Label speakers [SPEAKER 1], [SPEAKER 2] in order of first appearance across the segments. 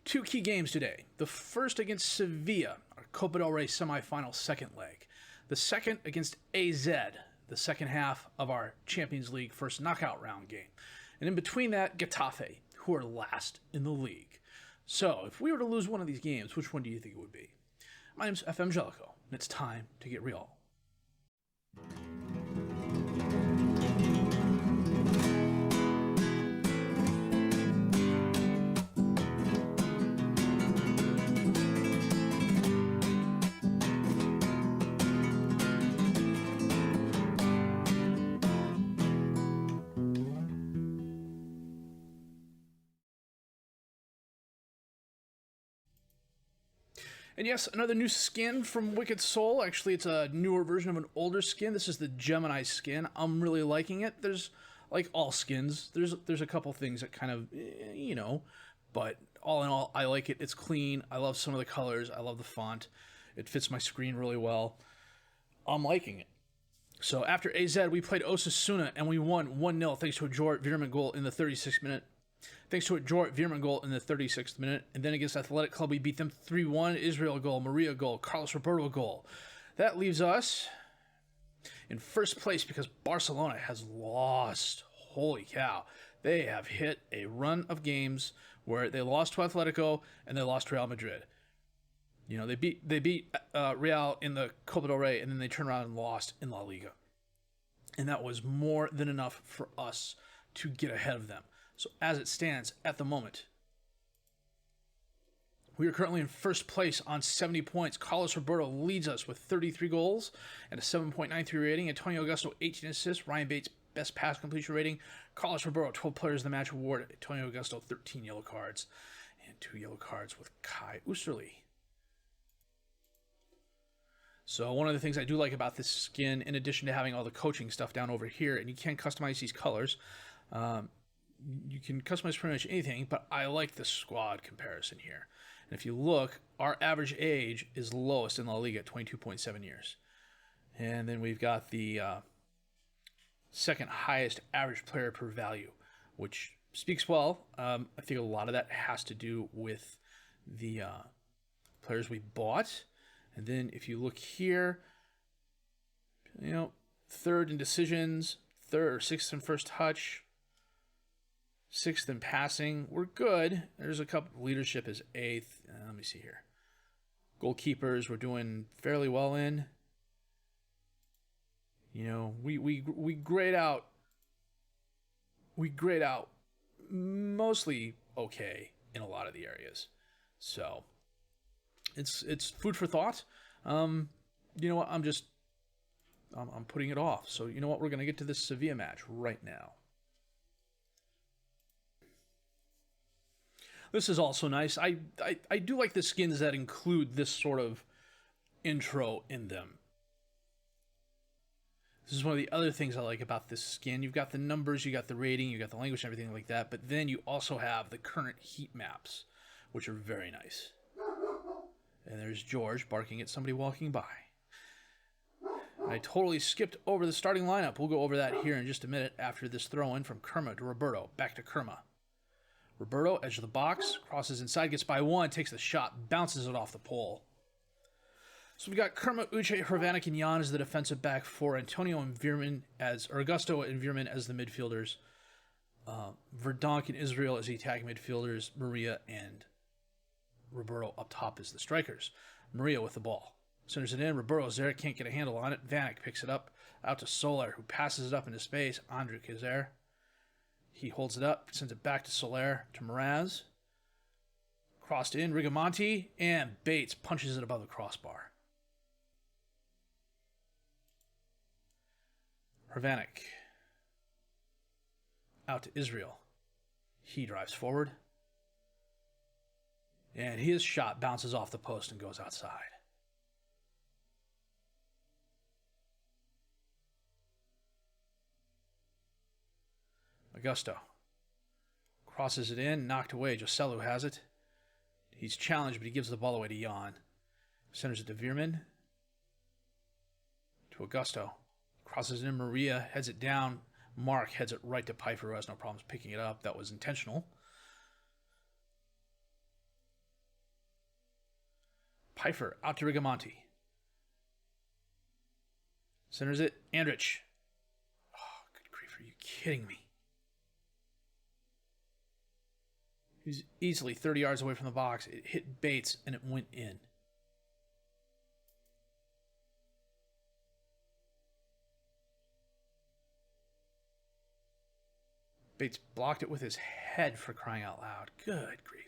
[SPEAKER 1] Two key games today. The first against Sevilla, our Copa del Rey semifinal second leg. The second against AZ, the second half of our Champions League first knockout round game. And in between that, Getafe, who are last in the league. So, if we were to lose one of these games, which one do you think it would be? My name's FM20, and it's time to get real. And yes, another new skin from Wicked Soul. Actually, it's a newer version of an older skin. This is the Gemini skin. I'm really liking it. There's, like all skins, there's a couple things that kind of, but all in all, I like it. It's clean. I love some of the colors. I love the font. It fits my screen really well. I'm liking it. So after AZ, we played Osasuna, and we won 1-0 thanks to a Jorrit Veerman goal in the 36th minute. Thanks to a Jorrit Veerman goal in the 36th minute. And then against Athletic Club, we beat them 3-1. Israel goal, Maria goal, Carlos Roberto goal. That leaves us in first place because Barcelona has lost. Holy cow. They have hit a run of games where they lost to Atletico and they lost to Real Madrid. You know, they beat Réal in the Copa del Rey, and then they turned around and lost in La Liga. And that was more than enough for us to get ahead of them. So as it stands at the moment, we are currently in first place on 70 points. Carlos Roberto leads us with 33 goals and a 7.93 rating. Antonio Augusto, 18 assists. Ryan Bates, best pass completion rating. Carlos Roberto, 12 players of the match award. Antonio Augusto, 13 yellow cards. And 2 yellow cards with Kai Usterli. So one of the things I do like about this skin, in addition to having all the coaching stuff down over here, and you can customize these colors, you can customize pretty much anything, but I like the squad comparison here. And if you look, our average age is lowest in La Liga at 22.7 years. And then we've got the second highest average player per value, which speaks well. I think a lot of that has to do with the players we bought. And then if you look here, third in decisions, third or sixth in first touch, sixth in passing. We're good. There's a couple. Leadership is eighth. Let me see here. Goalkeepers we're doing fairly well in. We grade out. We grade out mostly okay in a lot of the areas. So it's food for thought. You know what? I'm putting it off. So you know what? We're gonna get to this Sevilla match right now. This is also nice. I do like the skins that include this sort of intro in them. This is one of the other things I like about this skin. You've got the numbers, you got the rating, you got the language and everything like that, but then you also have the current heat maps, which are very nice. And there's George barking at somebody walking by. I totally skipped over the starting lineup. We'll go over that here in just a minute after this throw-in from Kerma to Roberto. Back to Kerma. Roberto, edge of the box, crosses inside, gets by one, takes the shot, bounces it off the pole. So we got Kerma, Uche, Hrvanik, and Jan as the defensive back four, Antonio and Veerman Augusto and Veerman as the midfielders, Verdonk and Israel as the attacking midfielders, Maria and Roberto up top as the strikers. Maria with the ball. Centers it in, Roberto's there, can't get a handle on it. Vanek picks it up, out to Soler, who passes it up into space. Andrić is there. He holds it up, sends it back to Soler, to Mraz. Crossed in, Rigamonti, and Bates punches it above the crossbar. Hrvanik. Out to Israel. He drives forward. And his shot bounces off the post and goes outside. Augusto crosses it in, knocked away. Joselu has it. He's challenged, but he gives the ball away to Jan. Centers it to Veerman. To Augusto. Crosses it in. Maria heads it down. Mark heads it right to Pfeiffer, who has no problems picking it up. That was intentional. Pfeiffer out to Rigamonti. Centers it. Andrich. Oh, good grief. Are you kidding me? He's easily 30 yards away from the box. It hit Bates and it went in. Bates blocked it with his head, for crying out loud. Good grief.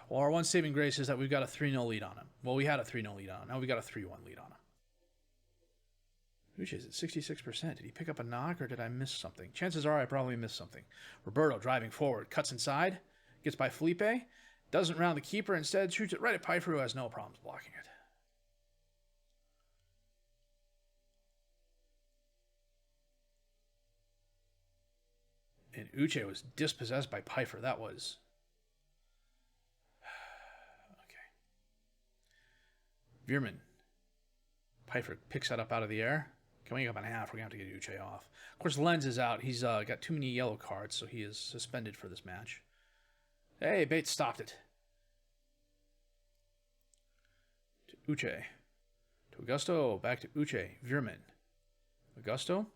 [SPEAKER 1] Well, our one saving grace is that we've got a 3-0 lead on him. Well, we had a 3-0 lead on him. Now we got a 3-1 lead on him. Which is it? 66%. Did he pick up a knock or did I miss something? Chances are I probably missed something. Roberto driving forward. Cuts inside. Gets by Felipe. Doesn't round the keeper. Instead shoots it right at Pfeiffer, who has no problems blocking it. And Uche was dispossessed by Pfeiffer. That was... okay. Veerman. Pfeiffer picks that up out of the air. Coming up on half, we're going to have to get Uche off. Of course, Lenz is out. He's got too many yellow cards, so he is suspended for this match. Hey, Bates stopped it. To Uche. To Augusto. Back to Uche. Veerman. Augusto.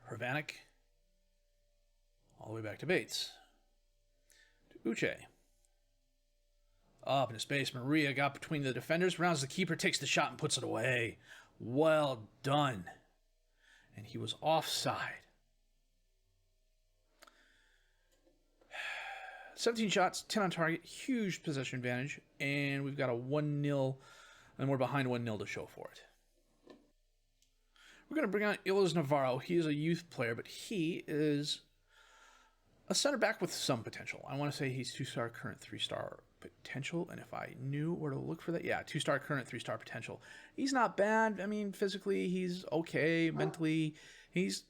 [SPEAKER 1] Hrvanik. All the way back to Bates. To Uche. Up into space. Maria got between the defenders. Rounds the keeper. Takes the shot and puts it away. Well done. And he was offside. 17 shots, 10 on target. Huge possession advantage. And we've got a 1-0. And we're behind 1-0 to show for it. We're going to bring on Ilos Navarro. He is a youth player, but he is a center back with some potential. I want to say he's 2-star, current 3-star potential. And if I knew where to look for that, yeah, 2-star, current 3-star potential. He's not bad. I mean, physically, he's okay. Mentally, he's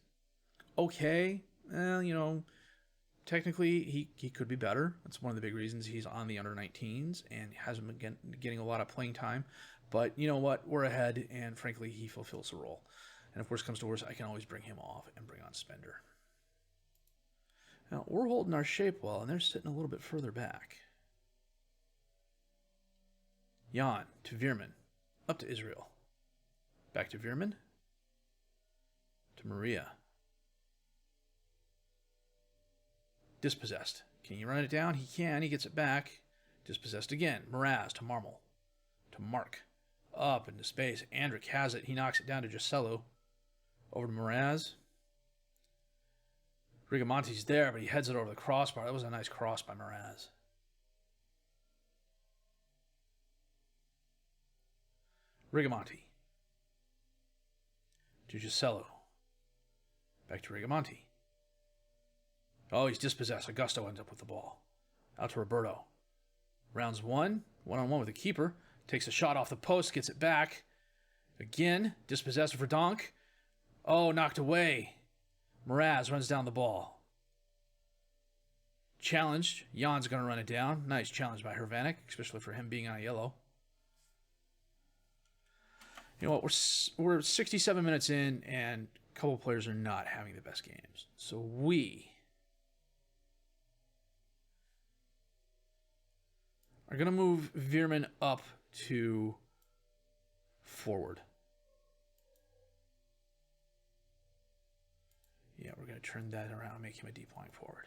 [SPEAKER 1] okay. You know, technically, he could be better. That's one of the big reasons he's on the under-19s and hasn't been getting a lot of playing time. But you know what? We're ahead, and frankly, he fulfills the role. And if worse comes to worse, I can always bring him off and bring on Spender. Now, we're holding our shape well, and they're sitting a little bit further back. Jan to Veerman. Up to Israel. Back to Veerman. To Maria. Dispossessed. Can you run it down? He can. He gets it back. Dispossessed again. Mraz to Marmol. To Mark. Up into space. Andrick has it. He knocks it down to Giselo. Over to Mraz. Rigamonti's there, but he heads it over the crossbar. That was a nice cross by Mraz. Rigamonti. To Giselo. Back to Rigamonti. Oh, he's dispossessed. Augusto ends up with the ball. Out to Roberto. Rounds one-on-one with the keeper. Takes a shot off the post, gets it back. Again, dispossessed for Donk. Oh, knocked away. Mraz runs down the ball. Challenged. Jan's going to run it down. Nice challenge by Hrvanik, especially for him being on yellow. You know what? We're 67 minutes in, and a couple players are not having the best games. So we are going to move Veerman up to forward. Yeah, we're going to turn that around and make him a deep line forward.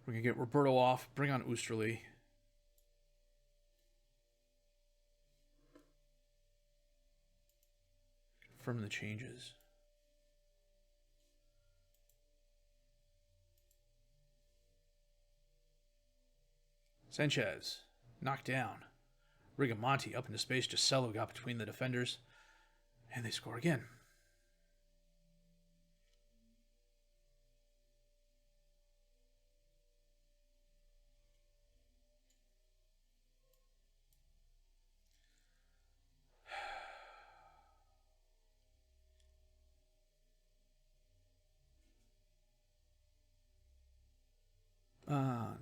[SPEAKER 1] We're going to get Roberto off, bring on Oosterley. Confirm the changes. Sanchez, knocked down. Rigamonti up into space. Giselo got between the defenders. And they score again.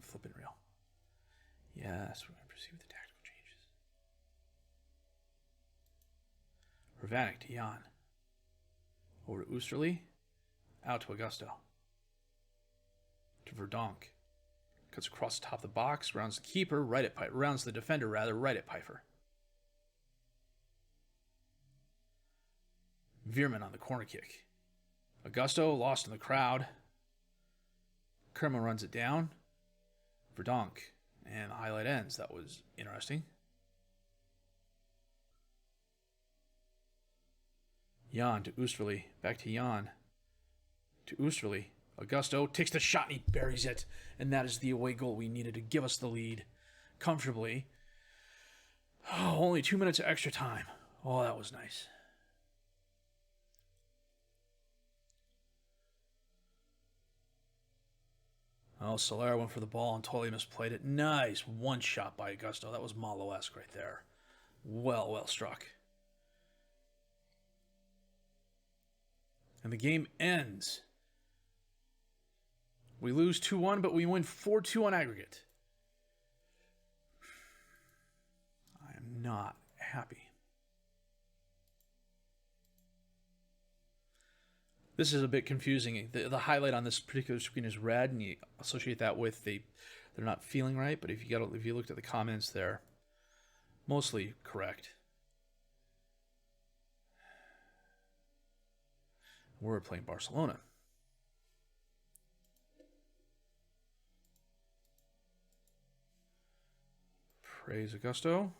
[SPEAKER 1] Flipping real. Yes, we're going to proceed with the tactical changes. Hrvanik to Jan. Over to Oosterley. Out to Augusto. To Verdonk. Cuts across the top of the box, rounds the keeper, right at Piper. Rounds the defender, rather, right at Piper. Veerman on the corner kick. Augusto lost in the crowd. Kerma runs it down. Verdonk. And the highlight ends. That was interesting. Jan to Oosterley. Back to Jan. To Oosterley. Augusto takes the shot and he buries it. And that is the away goal we needed to give us the lead comfortably. Oh, only 2 minutes of extra time. Oh, that was nice. Oh, Solera went for the ball and totally misplayed it. Nice one shot by Augusto. That was Malo-esque right there. Well struck. And the game ends. We lose 2-1, but we win 4-2 on aggregate. I am not happy. This is a bit confusing. The highlight on this particular screen is red, and you associate that with they're not feeling right. But if you looked at the comments, they're mostly correct. We're playing Barcelona. Praise Augusto.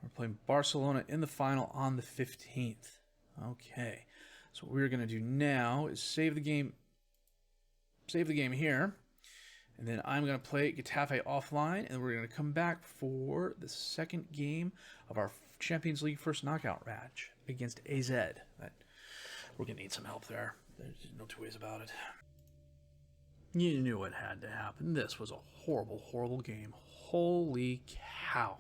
[SPEAKER 1] We're playing Barcelona in the final on the 15th. Okay. So what we're going to do now is save the game here. And then I'm going to play Getafe offline, and we're going to come back for the second game of our Champions League first knockout match against AZ. We're going to need some help there. There's no two ways about it. You knew it had to happen. This was a horrible, horrible game. Holy cow.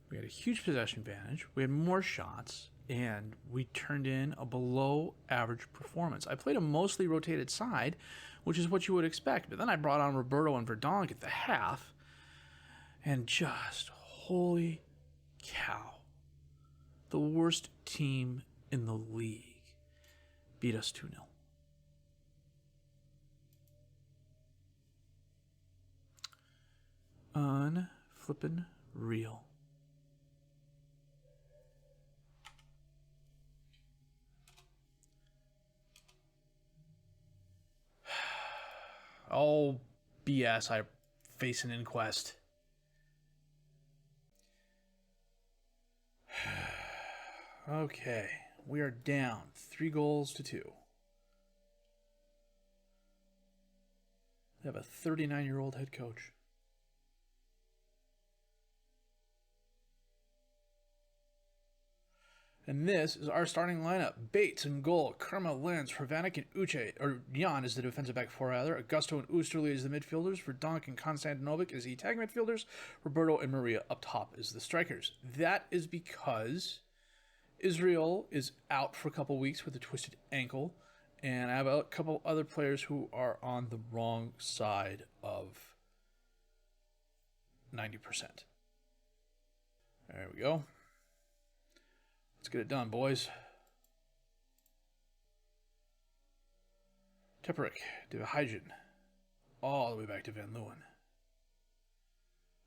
[SPEAKER 1] We had a huge possession advantage. We had more shots, and we turned in a below-average performance. I played a mostly rotated side, which is what you would expect. But then I brought on Roberto and Verdonk at the half, and just, holy cow. The worst team in the league beat us 2-0. Unflippin' real. Oh, BS. I face an inquest. Okay. We are down 3-2. They have a 39-year-old head coach. And this is our starting lineup. Bates in goal. Kerma, Lenz, Hrvanik, and Uche. Or Jan is the defensive back four rather. Augusto and Oosterley is the midfielders. Verdonk and Konstantinovic is the tag midfielders. Roberto and Maria up top is the strikers. That is because Israel is out for a couple weeks with a twisted ankle. And I have a couple other players who are on the wrong side of 90%. There we go. Let's get it done, boys. Teperik to Hygen. All the way back to Van Leeuwen.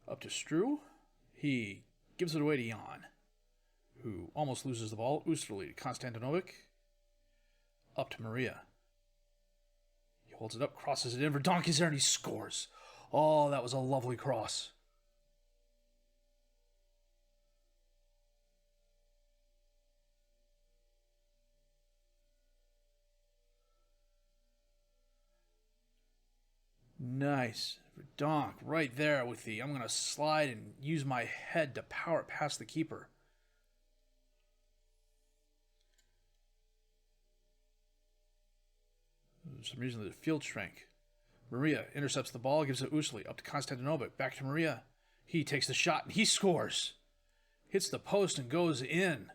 [SPEAKER 1] Up to Struwe. He gives it away to Jan, who almost loses the ball. Oosterley to Konstantinovic. Up to Maria. He holds it up, crosses it in. Verdonk is there, and he scores. Oh, that was a lovely cross. Nice. Verdonk right there with I'm going to slide and use my head to power it past the keeper. For some reason, the field shrank. Maria intercepts the ball, gives it Usli up to Konstantinovic. Back to Maria. He takes the shot and he scores. Hits the post and goes in.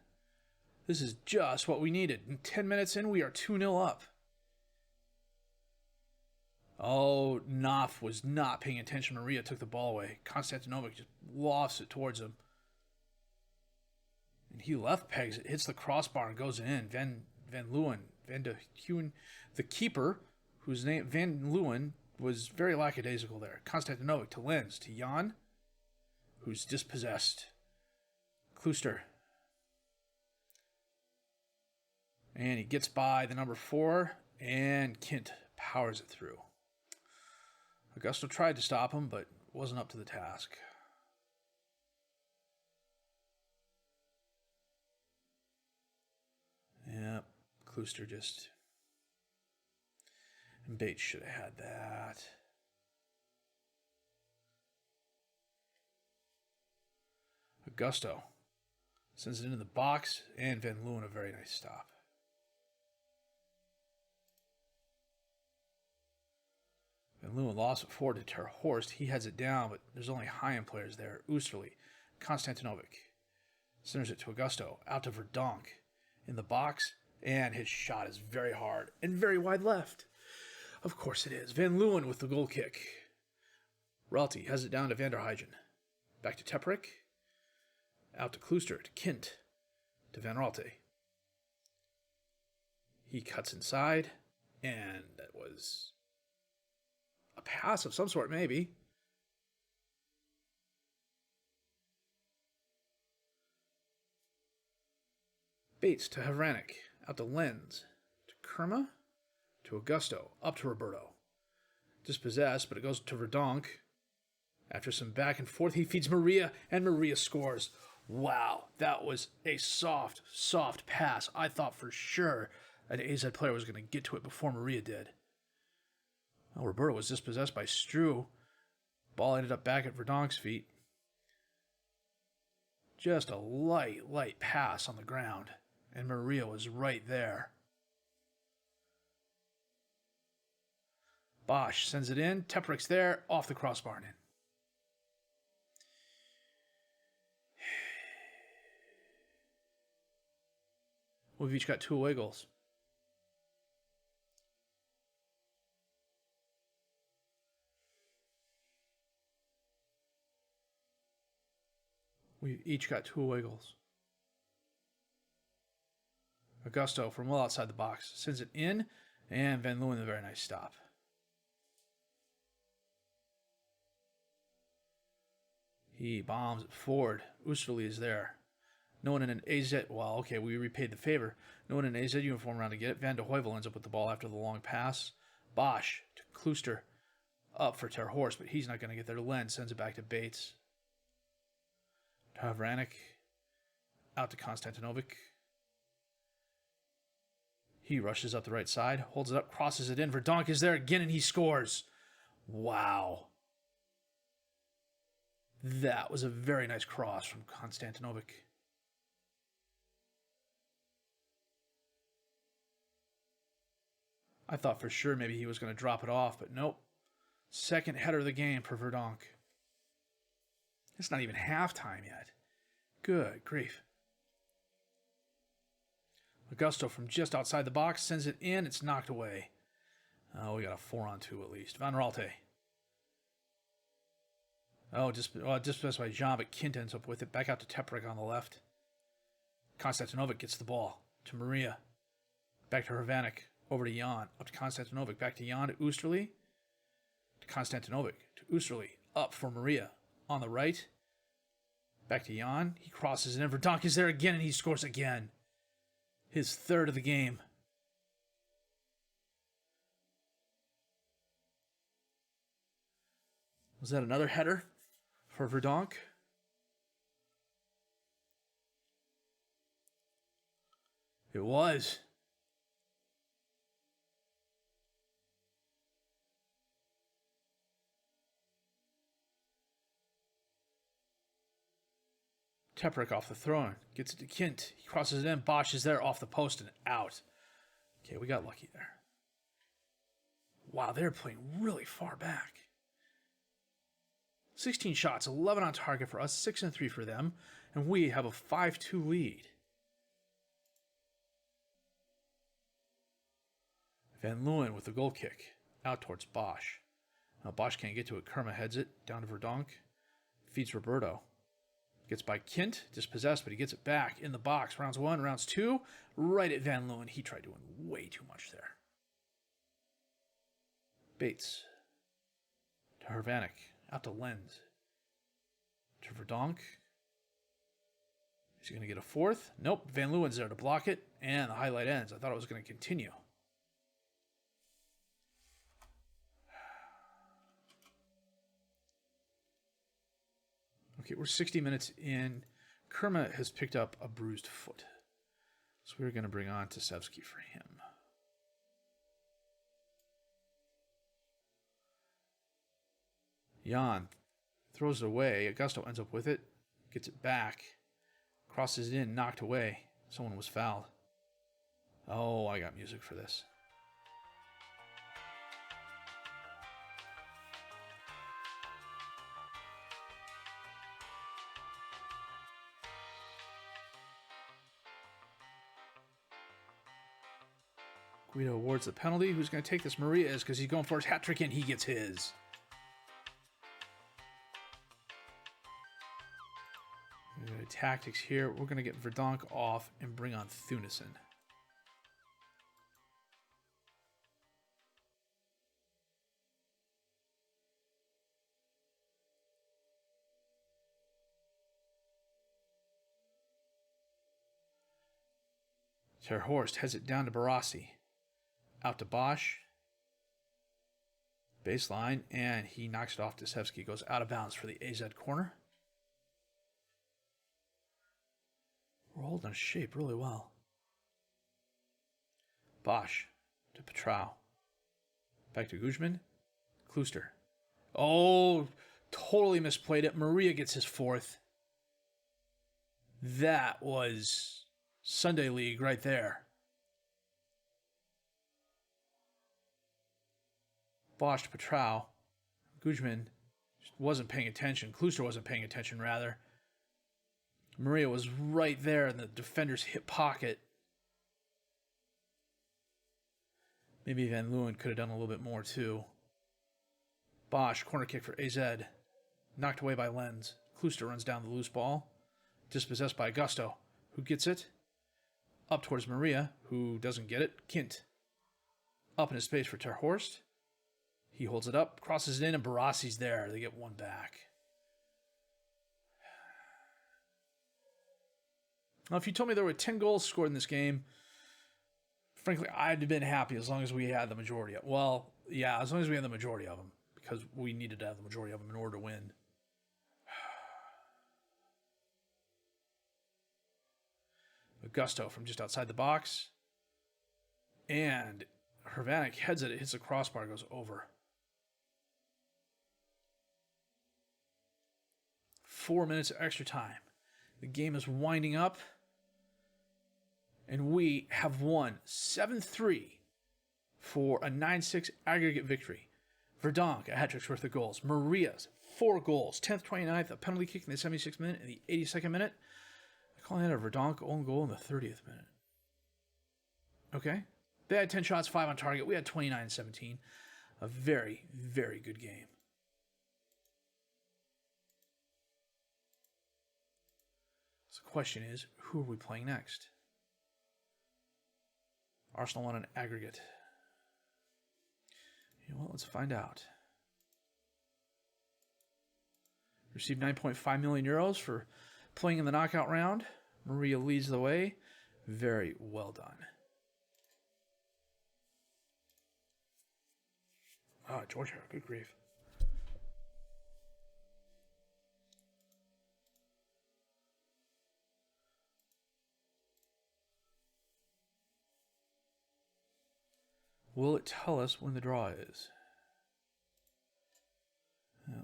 [SPEAKER 1] This is just what we needed. In 10 minutes in, we are 2-0 up. Oh, Knopf was not paying attention. Maria took the ball away. Konstantinovic just lofts it towards him. And he left pegs it, hits the crossbar and goes in. Van Leeuwen Van de Hewen, the keeper, whose name Van Leeuwen, was very lackadaisical there. Konstantinovic to Lens to Jan, who's dispossessed. Klooster. And he gets by the number 4, and Kint powers it through. Augusto tried to stop him, but wasn't up to the task. Yep, Klooster just... And Bates should have had that. Augusto sends it into the box, and Van Leeuwen a very nice stop. Van Leeuwen lost it forward to Ter Horst. He heads it down, but there's only high-end players there. Oosterly, Konstantinovic centers it to Augusto, out to Verdonk in the box, and his shot is very hard and very wide left. Of course it is. Van Leeuwen with the goal kick. Ralti has it down to Van der Huygen. Back to Teprick. Out to Klooster, to Kint, to Van Raalte. He cuts inside, and that was a pass of some sort, maybe. Bates to Havranek, out to Lens, to Kerma, to Augusto, up to Roberto. Dispossessed, but it goes to Verdonk. After some back and forth, he feeds Maria, and Maria scores. Wow, that was a soft, soft pass. I thought for sure an AZ player was going to get to it before Maria did. Well, Roberto was dispossessed by Strue. Ball ended up back at Verdonk's feet. Just a light pass on the ground, and Maria was right there. Bosch sends it in. Teprick's there, off the crossbar and in. We've each got 2 away goals. We've each got 2 away goals. Augusto from well outside the box sends it in, and Van Leeuwen a very nice stop. He bombs it forward. Oosterly is there. No one in an AZ... Well, okay, we repaid the favor. No one in an AZ uniform around to get it. Van de Heuvel ends up with the ball after the long pass. Bosch to Klooster. Up for Ter Horst, but he's not going to get there. Lens sends it back to Bates. To Havranek. Out to Konstantinovic. He rushes up the right side. Holds it up. Crosses it in. Verdonk is there again, and he scores. Wow. That was a very nice cross from Konstantinovic. I thought for sure maybe he was going to drop it off, but nope. Second header of the game for Verdonk. It's not even halftime yet. Good grief. Augusto from just outside the box sends it in. It's knocked away. Oh, we got a 4-on-2 at least. Van Raalte. Oh, dispossessed by Jean, but Kint ends up with it. Back out to Teprick on the left. Konstantinovic gets the ball to Maria. Back to Havranek. Over to Jan. Up to Konstantinovic. Back to Jan to Oosterly. To Konstantinovic. To Oosterly. Up for Maria. On the right. Back to Jan. He crosses it in. Verdonk is there again, and he scores again. His 3rd of the game. Was that another header for Verdonk? It was. Teprick off the throw-in. Gets it to Kint. He crosses it in. Bosch is there off the post and out. Okay, we got lucky there. Wow, they're playing really far back. 16 shots, 11 on target for us, 6-3 for them, and we have a 5-2 lead. Van Leeuwen with the goal kick. Out towards Bosch. Now Bosch can't get to it. Kerma heads it. Down to Verdonk. Feeds Roberto. Gets by Kint, dispossessed, but he gets it back in the box. Rounds 1, rounds 2, right at Van Leeuwen. He tried doing way too much there. Bates to Hervanek, out to Lens, to Verdonk. Is he going to get a fourth? Nope, Van Leeuwen's there to block it, and the highlight ends. I thought it was going to continue. Okay, we're 60 minutes in. Kerma has picked up a bruised foot. So we're going to bring on Tasevsky for him. Jan throws it away. Augusto ends up with it. Gets it back. Crosses it in. Knocked away. Someone was fouled. Oh, I got music for this. Guido awards the penalty. Who's going to take this? Maria is, because he's going for his hat trick and he gets his. Tactics here. We're going to get Verdonk off and bring on Thunison. Terhorst heads it down to Barassi. Out to Bosch. Baseline, and he knocks it off. Tasevsky goes out of bounds for the AZ corner. We're holding shape really well. Bosch to Petrau. Back to Guzman. Klooster. Oh, totally misplayed it. Maria gets his fourth. That was Sunday League right there. Bosch to Petrau. Guzman wasn't paying attention. Klooster wasn't paying attention, rather. Maria was right there in the defender's hip pocket. Maybe Van Leeuwen could have done a little bit more, too. Bosch, corner kick for AZ. Knocked away by Lens. Klooster runs down the loose ball. Dispossessed by Augusto, who gets it. Up towards Maria, who doesn't get it. Kint. Up in his space for Terhorst. He holds it up, crosses it in, and Barassi's there. They get one back. Now, if you told me there were 10 goals scored in this game, frankly, I'd have been happy as long as we had the majority of them. Well, yeah, as long as we had the majority of them, because we needed to have the majority of them in order to win. Augusto from just outside the box. And Hervanek heads it. It hits the crossbar, goes over. 4 minutes of extra time. The game is winding up. And we have won 7-3 for a 9-6 aggregate victory. Verdonk, a hat-trick's worth of goals. Maria's 4 goals. 10th, 29th, a penalty kick in the 76th minute and the 82nd minute. I call that a Verdonk own goal in the 30th minute. Okay. They had 10 shots, 5 on target. We had 29-17. A very, very good game. So the question is, who are we playing next? Arsenal won an aggregate. You know what? Let's find out. Received 9.5 million euros for playing in the knockout round. Maria leads the way. Very well done. Ah, Georgia, good grief. Will it tell us when the draw is?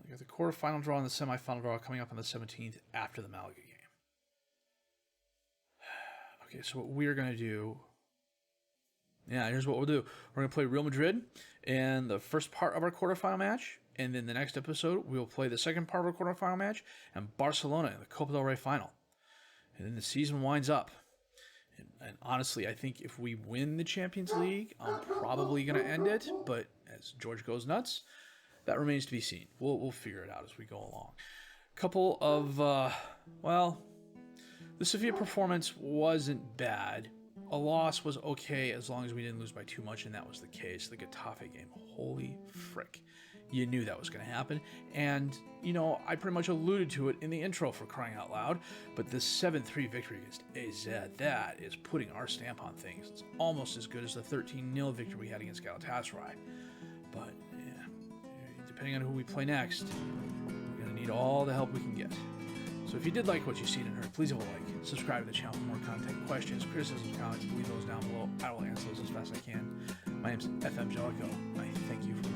[SPEAKER 1] We got the quarterfinal draw and the semifinal draw coming up on the 17th after the Malaga game. Okay, so what we're going to do... Yeah, here's what we'll do. We're going to play Real Madrid in the first part of our quarterfinal match, and then the next episode, we'll play the second part of our quarterfinal match, and Barcelona in the Copa del Rey final. And then the season winds up. And honestly, I think if we win the Champions League, I'm probably going to end it. But as George goes nuts, that remains to be seen. We'll figure it out as we go along. Couple of, the Sevilla performance wasn't bad. A loss was okay as long as we didn't lose by too much, and that was the case. The Getafe game, holy frick. You knew that was going to happen, and, I pretty much alluded to it in the intro, for crying out loud, but the 7-3 victory against AZ, that is putting our stamp on things. It's almost as good as the 13-0 victory we had against Galatasaray. But, yeah, depending on who we play next, we're going to need all the help we can get. So if you did like what you've seen and heard, please leave a like, subscribe to the channel for more content, questions, criticisms, comments, leave those down below. I will answer those as fast as I can. My name's FM20. I thank you for